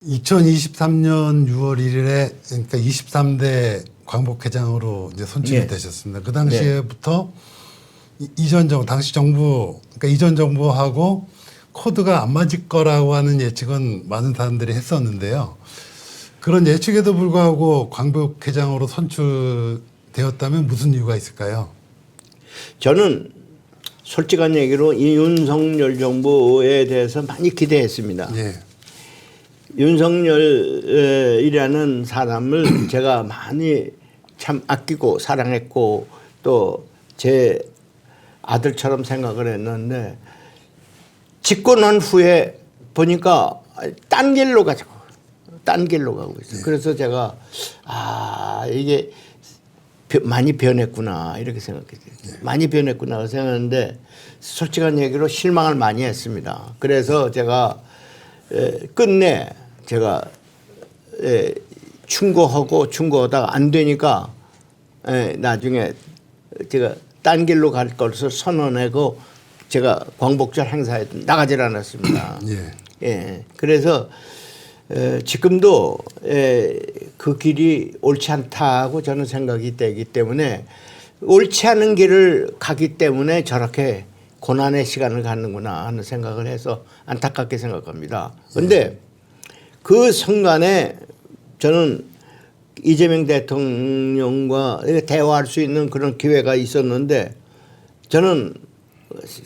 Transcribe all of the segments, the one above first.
2023년 6월 1일에 그러니까 23대 광복회장으로 이제 선출이 되셨습니다. 그 당시에부터 이전 정부, 당시 정부, 그러니까 이전 정부하고 코드가 안 맞을 거라고 하는 예측은 많은 사람들이 했었는데요. 그런 예측에도 불구하고 광복회장으로 선출되었다면 무슨 이유가 있을까요? 저는 솔직한 얘기로 이 윤석열 정부에 대해서 많이 기대했습니다. 예. 윤석열이라는 사람을 제가 많이 참 아끼고 사랑했고 또 제 아들처럼 생각을 했는데 집권한 후에 보니까 딴 길로 가고 있어요. 그래서 제가 이게 많이 변했구나 이렇게 생각했어요. 많이 변했구나 생각했는데 솔직한 얘기로 실망을 많이 했습니다. 그래서 제가 끝내 제가 충고하다가 안 되니까 나중에 제가 딴 길로 갈 것을 선언하고 제가 광복절 행사에 나가질 않았습니다. 예. 그래서 지금도 그 길이 옳지 않다고 저는 생각이 되기 때문에 옳지 않은 길을 가기 때문에 저렇게 고난의 시간을 갖는구나 하는 생각을 해서 안타깝게 생각합니다. 그런데 그 순간에 저는 이재명 대통령과 대화할 수 있는 그런 기회가 있었는데 저는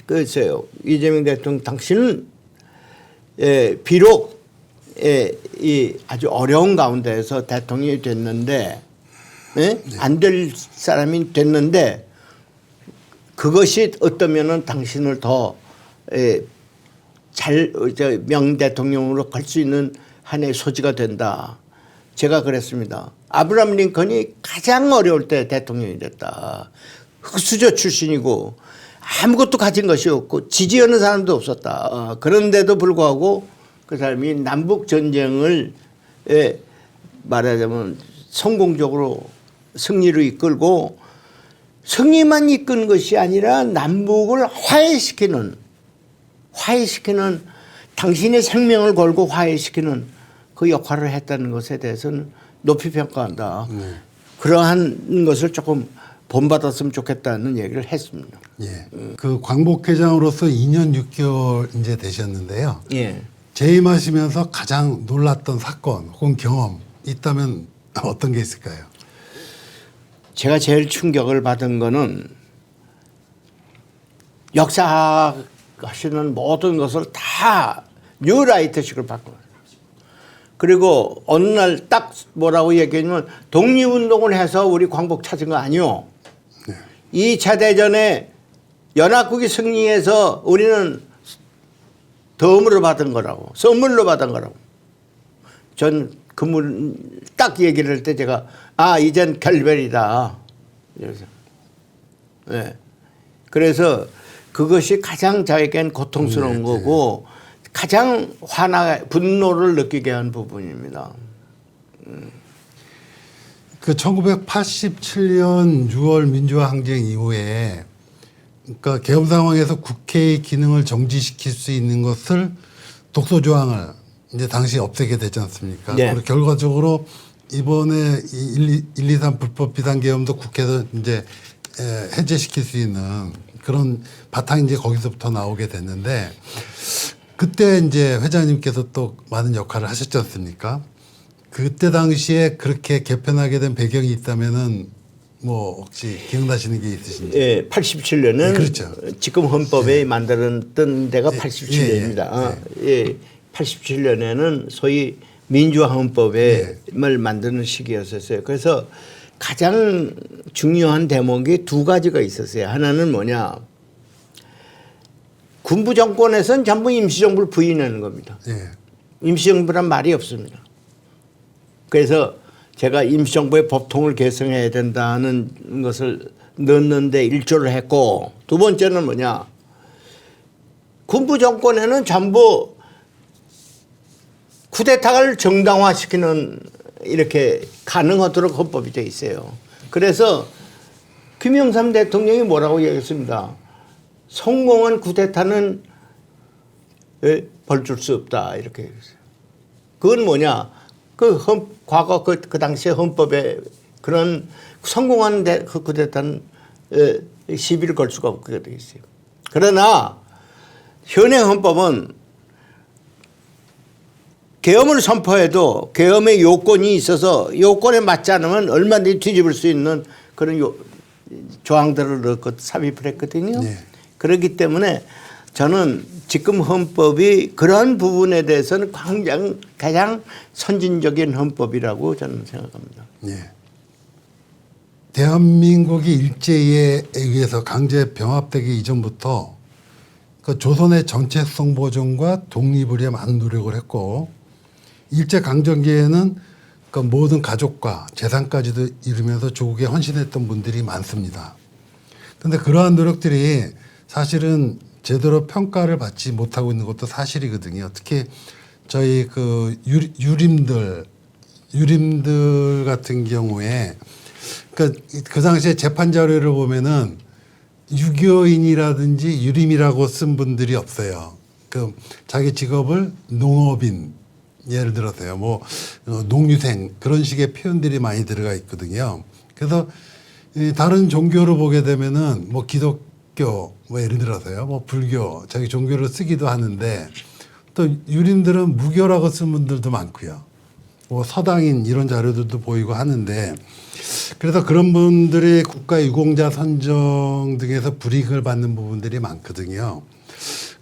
글쎄요. 이재명 대통령 당신은 비록 이 아주 어려운 가운데에서 대통령이 됐는데 안 될 사람이 됐는데 그것이 어떠면은 당신을 더 잘 명 대통령으로 갈 수 있는 하나의 소지가 된다. 제가 그랬습니다. 아브라함 링컨이 가장 어려울 때 대통령이 됐다. 흑수저 출신이고 아무것도 가진 것이 없고 지지하는 사람도 없었다. 그런데도 불구하고 그 사람이 남북 전쟁을 말하자면 성공적으로 승리로 이끌고 승리만 이끈 것이 아니라 남북을 화해시키는 당신의 생명을 걸고 화해시키는 그 역할을 했다는 것에 대해서는 높이 평가한다. 그러한 것을 조금 본받았으면 좋겠다는 얘기를 했습니다. 예. 그 광복회장으로서 2년 6개월 이제 되셨는데요. 예. 재임하시면서 가장 놀랐던 사건 혹은 경험 있다면 어떤 게 있을까요? 제가 제일 충격을 받은 거는 역사하시는 모든 것을 다 뉴라이트식을 바꿔요. 그리고 어느 날 딱 뭐라고 얘기하냐면 독립운동을 해서 우리 광복 찾은 거 아니요. 2차 대전에 연합국이 승리해서 우리는 덤으로 받은 거라고, 선물로 받은 거라고. 전 그 딱 얘기를 할 때 제가 이젠 결별이다. 그래서 그것이 가장 저에겐 고통스러운 거고 가장 분노를 느끼게 한 부분입니다. 그 1987년 6월 민주화 항쟁 이후에 그러니까 계엄 상황에서 국회의 기능을 정지시킬 수 있는 것을 독소 조항을 이제 당시 없애게 되지 않습니까? 네. 그리고 결과적으로 이번에 123 불법 비상계엄도 국회에서 이제 해제시킬 수 있는 그런 바탕이 이제 거기서부터 나오게 됐는데 그때 이제 회장님께서 또 많은 역할을 하셨지 않습니까? 그때 당시에 그렇게 개편하게 된 배경이 있다면은 뭐 혹시 기억나시는 게 있으신지? 예, 87년은 네, 그렇죠. 지금 헌법에 만들었던 데가 87년입니다. 87년에는 소위 민주화 헌법을 만드는 시기였었어요. 그래서 가장 중요한 대목이 두 가지가 있었어요. 하나는 뭐냐? 군부 정권에서는 전부 임시정부를 부인하는 겁니다. 임시정부란 말이 없습니다. 그래서 제가 임시정부의 법통을 개성해야 된다는 것을 넣는데 일조를 했고 두 번째는 뭐냐? 군부 정권에는 전부 쿠데타를 정당화시키는 이렇게 가능하도록 헌법이 되어 있어요. 그래서 김영삼 대통령이 뭐라고 얘기했습니다. 성공한 쿠데타는 벌 줄 수 없다 이렇게 얘기했어요. 그건 뭐냐? 과거 그 당시에 헌법에 그런 성공한 그대한 시비를 걸 수가 없게 되어 있어요. 그러나 현행 헌법은 계엄을 선포해도 계엄의 요건이 있어서 요건에 맞지 않으면 얼마든지 뒤집을 수 있는 그런 조항들을 넣고 삽입을 했거든요. 네. 그렇기 때문에 저는 지금 헌법이 그런 부분에 대해서는 가장 선진적인 헌법이라고 저는 생각합니다. 네. 대한민국이 일제에 의해서 강제 병합되기 이전부터 그 조선의 정체성 보존과 독립을 위해 많은 노력을 했고 일제 강점기에는 그 모든 가족과 재산까지도 이루면서 조국에 헌신했던 분들이 많습니다. 그런데 그러한 노력들이 사실은 제대로 평가를 받지 못하고 있는 것도 사실이거든요. 특히 저희 그 유림들 같은 경우에 그 당시에 재판 자료를 보면은 유교인이라든지 유림이라고 쓴 분들이 없어요. 그 자기 직업을 농업인 예를 들어서요. 뭐 농유생 그런 식의 표현들이 많이 들어가 있거든요. 그래서 다른 종교를 보게 되면은 뭐 기독교 뭐 예를 들어서요. 뭐 불교 자기 종교를 쓰기도 하는데 또 유림들은 무교라고 쓴 분들도 많고요. 뭐 서당인 이런 자료들도 보이고 하는데 그래서 그런 분들이 국가유공자 선정 등에서 불이익을 받는 부분들이 많거든요.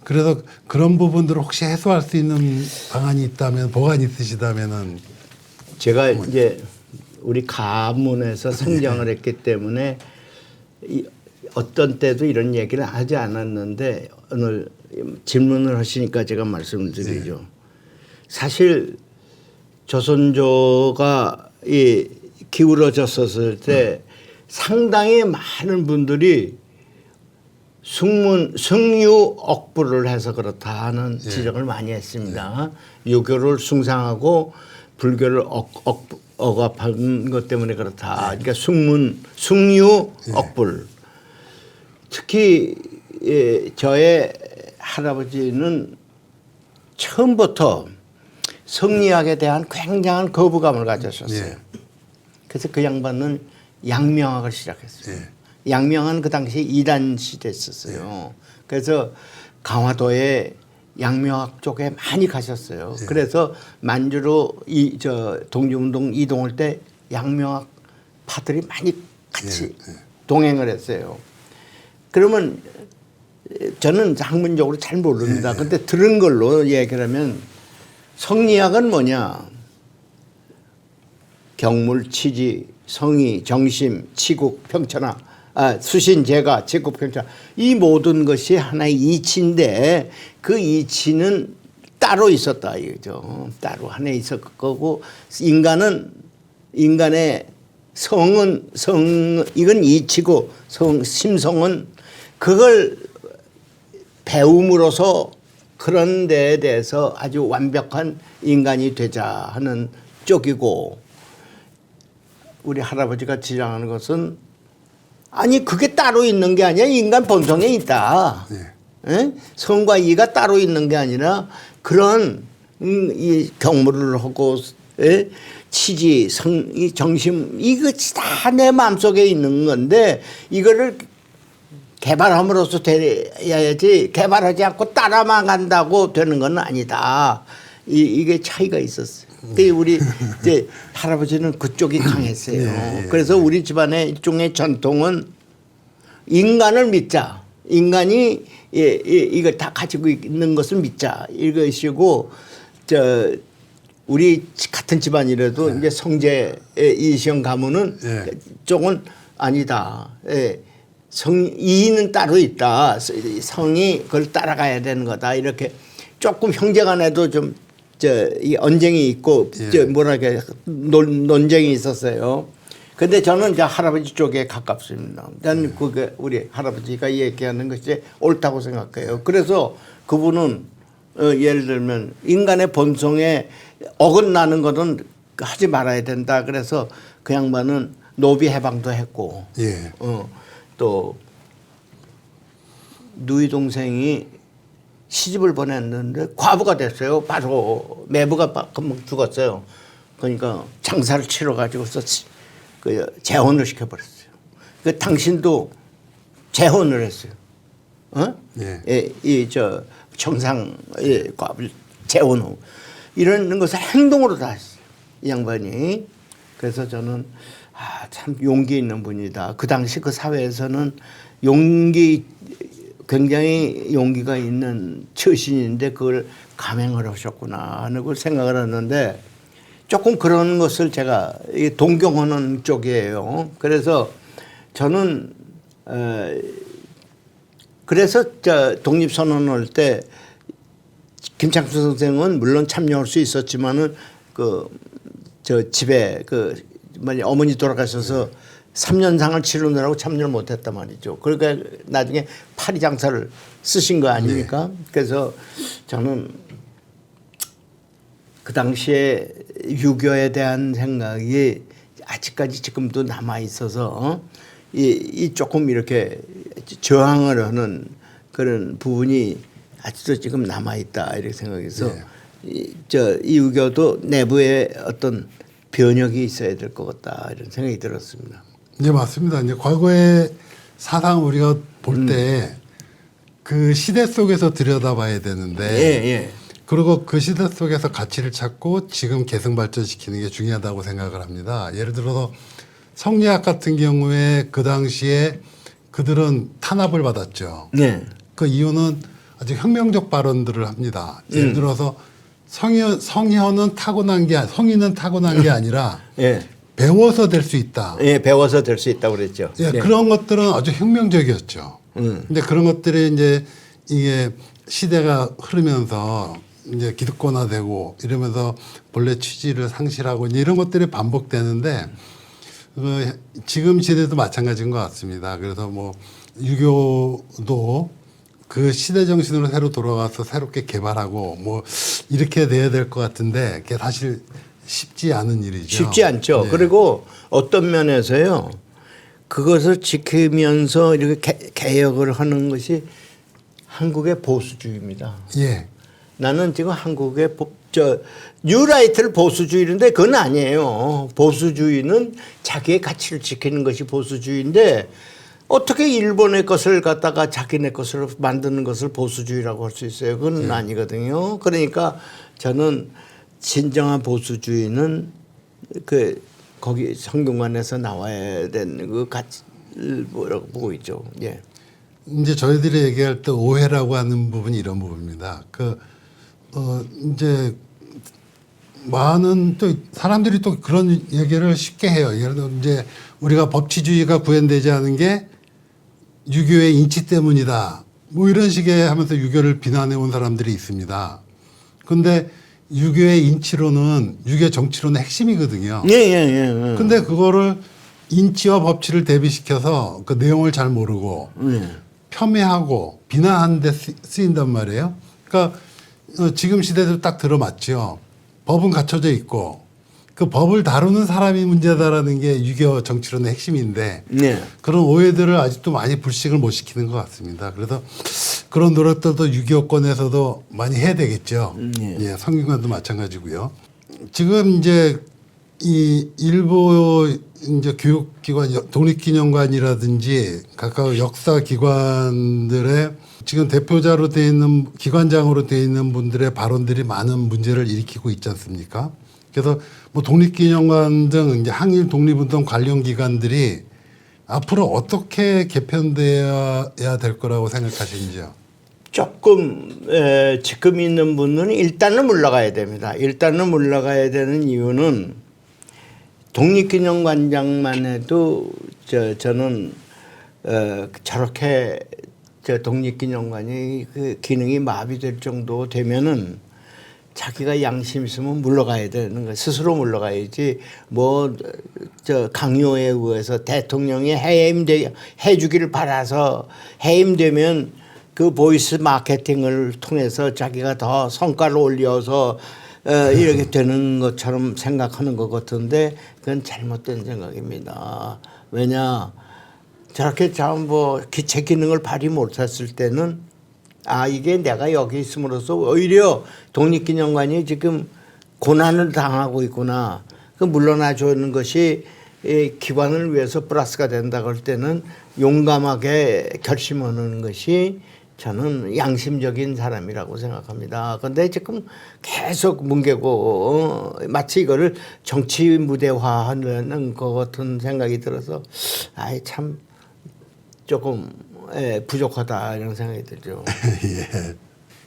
그래서 그런 부분들을 혹시 해소할 수 있는 방안이 있다면 보관이 있으시다면은 제가 이제 우리 가문에서 성장을 했기 때문에 어떤 때도 이런 얘기를 하지 않았는데 오늘 질문을 하시니까 제가 말씀을 드리죠. 네. 사실 조선조가 기울어졌었을 때 상당히 많은 분들이 승유 억부를 해서 그렇다 하는 지적을 많이 했습니다. 유교를 숭상하고 불교를 억압한 것 때문에 그렇다. 그러니까 승유 억불. 특히 저의 할아버지는 처음부터 성리학에 대한 굉장한 거부감을 가졌었어요. 그래서 그 양반은 양명학을 시작했어요. 양명은 그 당시에 이단 시대였었어요. 그래서 강화도에 양명학 쪽에 많이 가셨어요. 그래서 만주로 독립운동 이동할 때 양명학 파들이 많이 같이 동행을 했어요. 그러면 저는 학문적으로 잘 모릅니다. 근데 들은 걸로 얘기를 하면 성리학은 뭐냐? 경물, 치지, 성의, 정심, 치국, 평천하, 수신, 제가, 제국, 평천하 이 모든 것이 하나의 이치인데 그 이치는 따로 있었다 이거죠. 따로 하나 있었을 거고 인간의 성은 이건 이치고 심성은 그걸 배움으로써 그런 데에 대해서 아주 완벽한 인간이 되자 하는 쪽이고 우리 할아버지가 주장하는 것은 아니 그게 따로 있는 게 아니라 인간 본성에 있다. 성과 이가 따로 있는 게 아니라 그런 이 경무를 하고 치지, 이 정심 이것이 다 내 마음속에 있는 건데 이거를 개발함으로써 돼야지 개발하지 않고 따라만 간다고 되는 건 아니다. 이게 차이가 있었어요. 우리 이제 할아버지는 그쪽이 강했어요. 그래서 우리 집안의 일종의 전통은 인간을 믿자. 인간이 이걸 다 가지고 있는 것을 믿자. 이것이고 우리 같은 집안이라도 이제 성제 이시영 가문은 쪽은 아니다. 이는 따로 있다. 성이 그걸 따라가야 되는 거다. 이렇게 조금 형제간에도 좀 이 언쟁이 있고 뭐랄까 논쟁이 있었어요. 근데 저는 이제 할아버지 쪽에 가깝습니다. 난 그게 우리 할아버지가 얘기하는 것이 옳다고 생각해요. 그래서 그분은 예를 들면 인간의 본성에 어긋나는 것은 하지 말아야 된다. 그래서 그 양반은 노비 해방도 했고 또 누이 동생이 시집을 보냈는데 과부가 됐어요. 바로 매부가 금방 죽었어요. 그러니까 장사를 치러 가지고서 그 재혼을 시켜버렸어요. 그 당신도 재혼을 했어요. 어? 예. 이저 정상 과부 재혼 후 이런 것을 행동으로 다 했어요. 이 양반이. 그래서 저는 참 용기 있는 분이다. 그 당시 그 사회에서는 굉장히 용기가 있는 처신인데 그걸 감행을 하셨구나 하는 걸 생각을 했는데 조금 그런 것을 제가 동경하는 쪽이에요. 그래서 저는 그래서 독립선언할 때 김창수 선생은 물론 참여할 수 있었지만은 저 집에 어머니 돌아가셔서 3년상을 치르느라고 참여를 못했단 말이죠. 그러니까 나중에 파리 장사를 쓰신 거 아닙니까? 네. 그래서 저는 그 당시에 유교에 대한 생각이 아직까지 지금도 남아 있어서 이 조금 이렇게 저항을 하는 그런 부분이 아직도 지금 남아 있다 이렇게 생각해서 이 유교도 내부에 어떤 변혁이 있어야 될 것 같다 이런 생각이 들었습니다. 네, 맞습니다. 이제 과거의 사상 우리가 볼 때 그 시대 속에서 들여다봐야 되는데 그리고 그 시대 속에서 가치를 찾고 지금 계승 발전시키는 게 중요하다고 생각을 합니다. 예를 들어서 성리학 같은 경우에 그 당시에 그들은 탄압을 받았죠. 네. 그 이유는 아주 혁명적 발언들을 합니다. 예를 들어서 성인은 타고난 게 아니라 배워서 될 수 있다. 예, 배워서 될 수 있다고 그랬죠. 예, 그런 것들은 아주 혁명적이었죠. 근데 그런 것들이 이제 이게 시대가 흐르면서 이제 기득권화되고 이러면서 본래 취지를 상실하고 이런 것들이 반복되는데 지금 시대도 마찬가지인 것 같습니다. 그래서 뭐 유교도 그 시대 정신으로 새로 돌아가서 새롭게 개발하고 뭐 이렇게 돼야 될 것 같은데 그게 사실 쉽지 않은 일이죠. 쉽지 않죠. 네. 그리고 어떤 면에서요. 그것을 지키면서 이렇게 개혁을 하는 것이 한국의 보수주의입니다. 예. 나는 지금 한국의 뉴라이트를 보수주의인데 그건 아니에요. 보수주의는 자기의 가치를 지키는 것이 보수주의인데 어떻게 일본의 것을 갖다가 자기네 것으로 만드는 것을 보수주의라고 할 수 있어요. 그건 아니거든요. 그러니까 저는 진정한 보수주의는 거기 성균관에서 나와야 되는 그 가치를 뭐라고 보고 있죠. 예. 이제 저희들이 얘기할 때 오해라고 하는 부분이 이런 부분입니다. 이제 많은 또 사람들이 또 그런 얘기를 쉽게 해요. 예를 들어 이제 우리가 법치주의가 구현되지 않은 게 유교의 인치 때문이다. 뭐 이런 식의 하면서 유교를 비난해 온 사람들이 있습니다. 그런데 유교의 인치로는 유교 정치론의 핵심이거든요. 예. 근데 그거를 인치와 법치를 대비시켜서 그 내용을 잘 모르고 폄훼하고 비난하는 데 쓰인단 말이에요. 그러니까 지금 시대도 딱 들어맞죠. 법은 갖춰져 있고 그 법을 다루는 사람이 문제다라는 게 유교 정치론의 핵심인데 그런 오해들을 아직도 많이 불식을 못 시키는 것 같습니다. 그래서 그런 노력들도 유교권에서도 많이 해야 되겠죠. 예, 성균관도 마찬가지고요. 지금 이제 이 일부 이제 교육기관, 독립기념관이라든지 각각 역사기관들의 지금 대표자로 되어 있는 기관장으로 되어 있는 분들의 발언들이 많은 문제를 일으키고 있지 않습니까? 그래서 뭐 독립기념관 등 이제 항일 독립운동 관련 기관들이 앞으로 어떻게 개편돼야 될 거라고 생각하시는지요? 조금 지금 있는 분은 일단은 물러가야 됩니다. 일단은 물러가야 되는 이유는 독립기념관장만 해도 저는 저렇게 독립기념관이 그 기능이 마비될 정도 되면은 자기가 양심 있으면 물러가야 되는 거예요. 스스로 물러가야지 뭐 강요에 의해서 대통령이 해주기를 바라서 해임되면 그 보이스 마케팅을 통해서 자기가 더 성과를 올려서 이렇게 되는 것처럼 생각하는 것 같은데 그건 잘못된 생각입니다. 왜냐 저렇게 제 기능을 발휘 못했을 때는 아, 이게 내가 여기 있음으로써 오히려 독립기념관이 지금 고난을 당하고 있구나. 그 물러나 주는 것이 이 기관을 위해서 플러스가 된다 그럴 때는 용감하게 결심하는 것이 저는 양심적인 사람이라고 생각합니다. 그런데 지금 계속 뭉개고 마치 이거를 정치 무대화하는 것 같은 생각이 들어서 아이 참 조금 부족하다 이런 생각이 들죠. 예.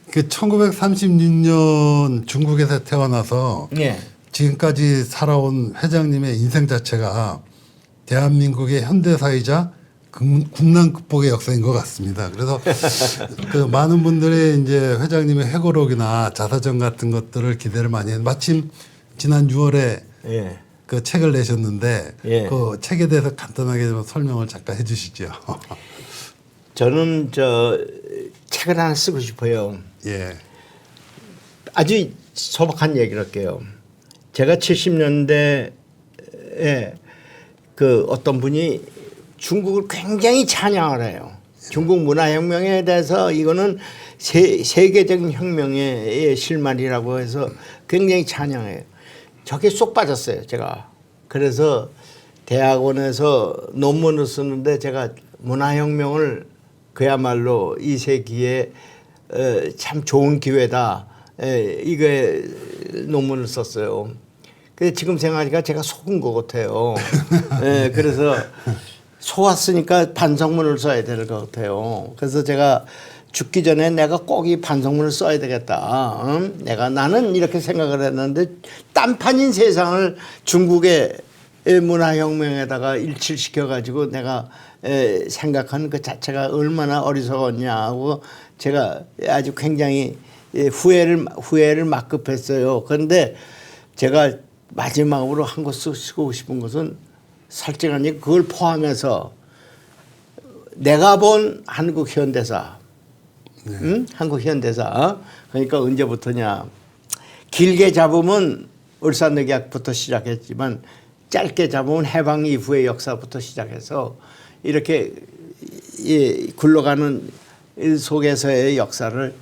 그 1936년 중국에서 태어나서 예. 지금까지 살아온 회장님의 인생 자체가 대한민국의 현대사이자 국난 극복의 역사인 것 같습니다. 그래서 그 많은 분들이 이제 회장님의 회고록이나 자서전 같은 것들을 기대를 많이 했는데 마침 지난 6월에 예. 그 책을 내셨는데 예. 그 책에 대해서 간단하게 좀 설명을 잠깐 해주시죠. 저는 저 책을 하나 쓰고 싶어요. 예. 아주 소박한 얘기를 할게요. 제가 70년대에 그 어떤 분이 중국을 굉장히 찬양을 해요. 중국 문화혁명에 대해서 이거는 세계적인 혁명의 실마리라고 해서 굉장히 찬양해요. 저게 쏙 빠졌어요, 제가. 그래서 대학원에서 논문을 쓰는데 제가 문화혁명을 그야말로 이 세기에 참 좋은 기회다. 이게 논문을 썼어요. 근데 지금 생각하니까 제가 속은 것 같아요. 그래서 속았으니까 반성문을 써야 될 것 같아요. 그래서 제가 죽기 전에 내가 꼭 이 반성문을 써야 되겠다. 나는 이렇게 생각을 했는데 딴판인 세상을 중국의 문화혁명에다가 일치시켜 가지고 내가 생각하는 그 자체가 얼마나 어리석었냐 하고 제가 아주 굉장히 후회를 막급했어요. 그런데 제가 마지막으로 한 거 쓰고 싶은 것은 살찌가니 그걸 포함해서 내가 본 한국 현대사, 한국 현대사. 그러니까 언제부터냐? 길게 잡으면 을사늑약부터 시작했지만 짧게 잡으면 해방 이후의 역사부터 시작해서 이렇게 굴러가는 속에서의 역사를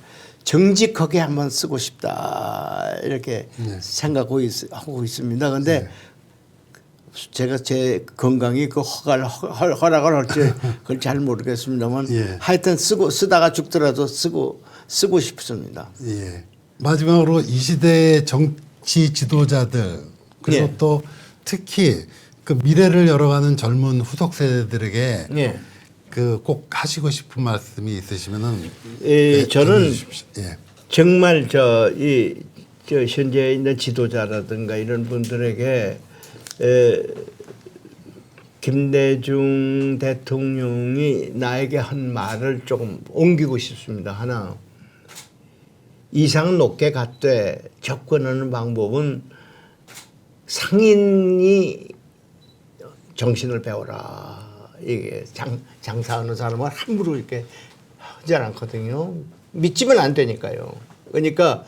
정직하게 한번 쓰고 싶다 이렇게 생각하고 있습니다. 그런데 제가 제 건강이 그 허락을 할지 그걸 잘 모르겠습니다만 하여튼 쓰다가 죽더라도 쓰고 싶습니다. 예. 마지막으로 이 시대의 정치 지도자들 그리고 또 특히 그 미래를 열어가는 젊은 후속 세대들에게 그 꼭 하시고 싶은 말씀이 있으시면은 저는 예. 정말 저 현재 있는 지도자라든가 이런 분들에게 김대중 대통령이 나에게 한 말을 조금 옮기고 싶습니다. 하나, 이상 높게 갔되 접근하는 방법은 상인이 정신을 배워라. 이게 장사하는 사람은 함부로 이렇게 하지 않거든요. 믿지면 안 되니까요. 그러니까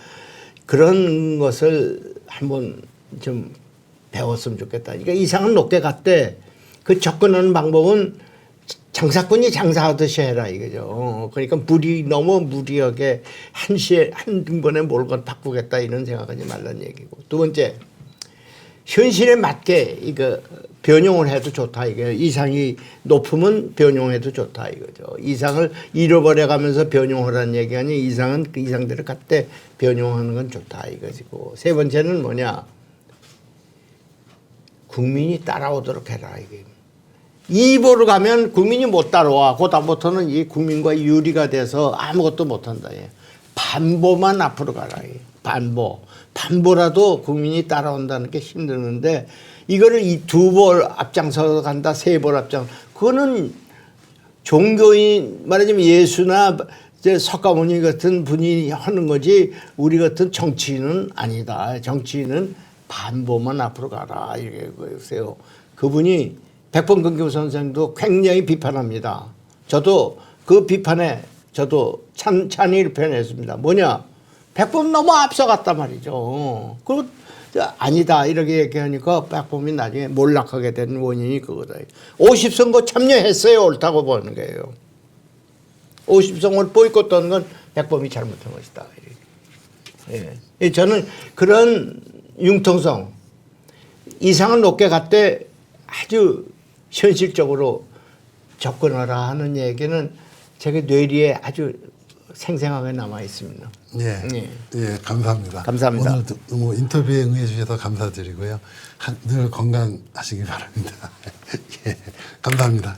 그런 것을 한번 좀 배웠으면 좋겠다. 그러니까 이상은 높게 갔대. 그 접근하는 방법은 장사꾼이 장사하듯이 해라 이거죠. 그러니까 너무 무리하게 한 번에 몰고 바꾸겠다 이런 생각하지 말라는 얘기고. 두 번째, 현실에 맞게 이거 변용을 해도 좋다 이게. 이상이 높으면 변용해도 좋다 이거죠. 이상을 잃어버려가면서 변용하라는 얘기가 아니 이상은 그 이상대로 갔대 변용하는 건 좋다 이거지고. 세 번째는 뭐냐? 국민이 따라오도록 해라 이게. 이 입으로 가면 국민이 못 따라와. 그다음부터는 이 국민과 유리가 돼서 아무것도 못한다. 반보만 앞으로 가라. 반보라도 국민이 따라온다는 게 힘드는데 이거를 이 두 볼 앞장서 간다, 세 볼 그거는 종교인 말하자면 예수나 석가모니 같은 분이 하는 거지 우리 같은 정치인은 아니다. 정치인은 반보만 앞으로 가라 이렇게 그러세요. 그분이 백범근교 선생도 굉장히 비판합니다. 저도 그 비판에 찬의를 표현했습니다. 뭐냐? 백범 너무 앞서갔단 말이죠. 그리고 아니다 이렇게 얘기하니까 백범이 나중에 몰락하게 된 원인이 그거다. 50선거 참여했어요. 옳다고 보는 거예요. 50선거를 보이콧하는 건 핵범이 잘못한 것이다. 예. 저는 그런 융통성 이상을 높게 갔대 아주 현실적으로 접근하라 하는 얘기는 제게 뇌리에 아주 생생하게 남아 있습니다. 예, 예. 예, 감사합니다. 감사합니다. 오늘도 뭐 인터뷰에 응해주셔서 감사드리고요. 늘 건강하시기 바랍니다. 예, 감사합니다.